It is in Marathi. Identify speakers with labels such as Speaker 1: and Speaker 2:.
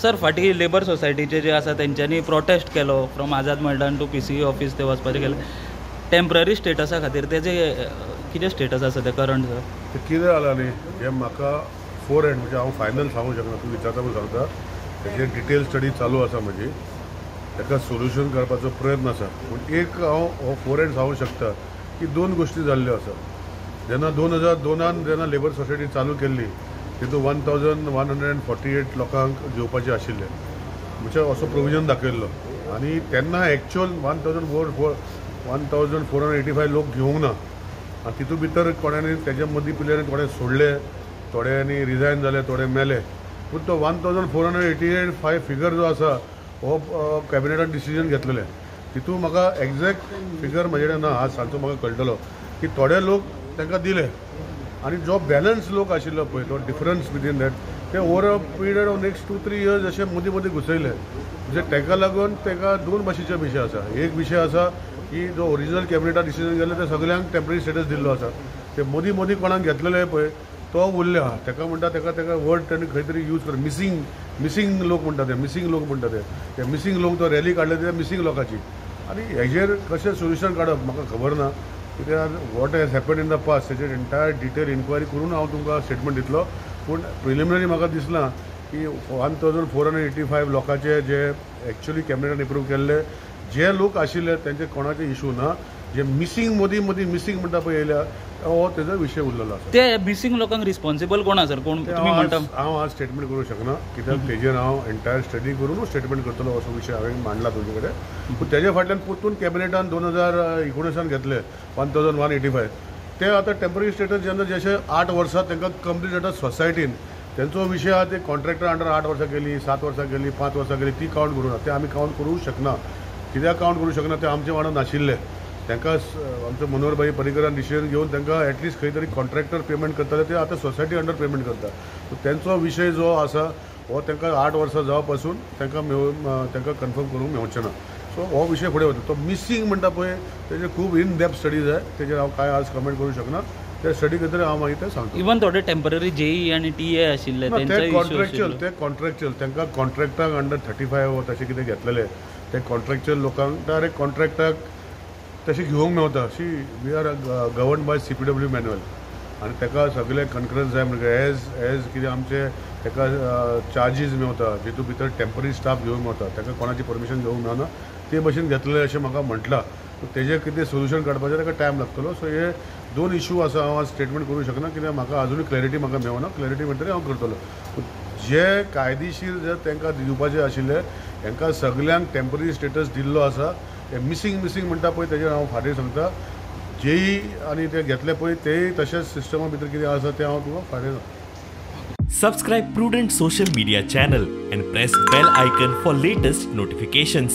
Speaker 1: सर फाटी लेबर सोसायटीचे जे आसा तेंच्यांनी प्रोटेस्ट केलो from Azad Maidan to PCE office ते वचपाचें केलें टेम्पररी स्टेटसा खातीर तेजे कितें स्टेटस आसा ते करंट सर?
Speaker 2: ते कितें जालां न्ही जे म्हाका फोर एंड म्हणजे हांव फायनल सांगूं शकना तूं विचारता पूण सांगता तेजे डिटेल स्टडी चालू आसा म्हजी ताका सोल्युशन करपाचो प्रयत्न आसा पूण एक हांव हो फोर एंड सांगूंक शकता की दोन गोश्टी जाल्ल्यो आसा जेन्ना 2002 जेन्ना लेबर सोसायटी चालू केल्ली तितून 1148 लोकांक जेवपाचें आशिल्लें म्हणजे असो प्रोविजन दाखयल्लो आनी तेन्ना एक्चुअल 1485 लोक घेवंक ना आनी तितून भितर कोणांनी तेजे मदीं पिल्ल्यानी थोडे सोडले थोड्यांनी रिजायन जाले थोडे मेले पूण तो 1485 फिगर जो आसा हो कॅबिनेटान डिसिजन घेतलेलें तितून म्हाका एक्झॅक्ट फिगर म्हजे कडेन ना आज सांजचो म्हाका कळटलो की थोडे लोक तांकां दिले आनी जो बॅलन्स लोक आशिल्लो पळय तो डिफरन्स बिटवीन दॅट ते over a period of next 2-3 years अशें मदीं मदीं घुसयले म्हणजे ताका लागून ताका दोन भाशेचे विशय आसा एक विशय आसा की जो ओरिजिनल कॅबिनेटान डिसिजन केल्लें ते सगळ्यांक टेम्पररी स्टेटस दिल्लो आसा ते मदीं मदीं कोणाक घेतलेले पळय तो उरले आहा ताका म्हणटा ताका वर्ड ताणें खंय तरी यूज कर मिसींग लोक म्हणटा ते मिसींग लोक म्हणटा ते मिसींग लोक तो रॅली काडले ते मिसींग लोकांची आनी हेजेर कशें सोल्युशन काडप म्हाका खबर ना कित्याक what has happen in the past तेजेर एंटायर डिटेल इन्क्वायरी करून हांव तुमकां स्टेटमेंट दितलो पूण प्रिलिमिनरी म्हाका दिसलां की 1485 लोकांचे जे एक्चुअली कॅबिनेटान एप्रूव केल्ले जे लोक आशिल्ले तेंचे कोणाचे इशू ना जे मिसींग मदीं मिसींग म्हणटा पळय येयल्या हो तेजो विशय उरलेलो आसा
Speaker 1: ते मिसींग लोकांक रिस्पॉन्सिबल कोण आसा कोण तुमी म्हणटा
Speaker 2: हांव आज स्टेटमेंट करूंक शकना कित्याक तेजेर हांव एंटायर स्टडी करून स्टेटमेंट करतलो असो विशय हांवें मांडला तुजे कडेन पूण तेजे फाटल्यान परतून कॅबिनेटान 2019 घेतले 1185 ते आतां टेम्पररी स्टेटस जेन्ना जशे 8 वर्सां तांकां कंप्लीट जाता सोसायटीन तेंचो विशय आहा ते कॉन्ट्रॅक्टर अंडर 8 वर्सां केली 7 वर्सां केली 5 वर्सां केली ती कावंट करूं ना ते आमी कावंट करूंक शकना कित्याक कावंट करूंक शकना ते आमचे वांगडा नाशिल्ले तांकां आमचो मनोहरभाई पर्रीकरान डिसिजन घेवन तांकां एटलिस्ट खंय तरी कॉन्ट्रॅक्टर पेमेंट करताले ते आतां सोसायटी अंडर पेमेंट करता सो तेंचो विशय जो आसा हो तांकां 8 वर्सां जावं पासून तांकां कन्फर्म करूंक मेळचें ना सो हो विशय फुडें वता तो मिसींग म्हणटा पळय तेजे खूब इन डेप्थ स्टडीज जाय तेजेर हांव कांय आज कमेंट करूंक शकना ते स्टडी करतले हांव मागीर ते सांगता
Speaker 1: इवन थोडे टेम्पररी JE आनी TA आशिल्ले
Speaker 2: ते कॉन्ट्रॅक्च्युअल तांकां कॉन्ट्रॅक्टाक अंडर 35 तशें कितें घेतलेले ते कॉन्ट्रॅक्च्युअल लोकांक डायरेक्ट कॉन्ट्रॅक्टाक तशें घेवंक मेवता अशी we are govern by CPW manual आनी ताका सगळे कन्करन्स जाय म्हणजे एज कितें आमचे ताका चार्जीस मेवता जितून भितर टेम्पररी स्टाफ घेवंक मेवता ताका कोणाची परमिशन घेवंक मेळना ते भशेन घेतलेले अशें म्हाका म्हटलां तेजें कितें सोल्युशन काडपाचें ताका टायम लागतलो सो हे दोन इशू आसा हांव आज स्टेटमेंट करूंक शकना कित्याक म्हाका अजुनूय क्लॅरिटी म्हाका मेळना क्लॅरिटी म्हणटरी हांव करतलो जे कायदेशीर जे तांकां दिवपाचें आशिल्लें तांकां सगल्यांक टेम्पररी स्टेटस दिल्लो आसा ते मिसींग म्हणटा पळय तेजेर हांव फाटीं सांगता JE आनी ते घेतले पळय तेय तशेंच सिस्टमा भितर कितें आसा तें हांव तुका फाटीं सांगता
Speaker 3: Subscribe Prudent social media channel and press bell icon for latest notifications.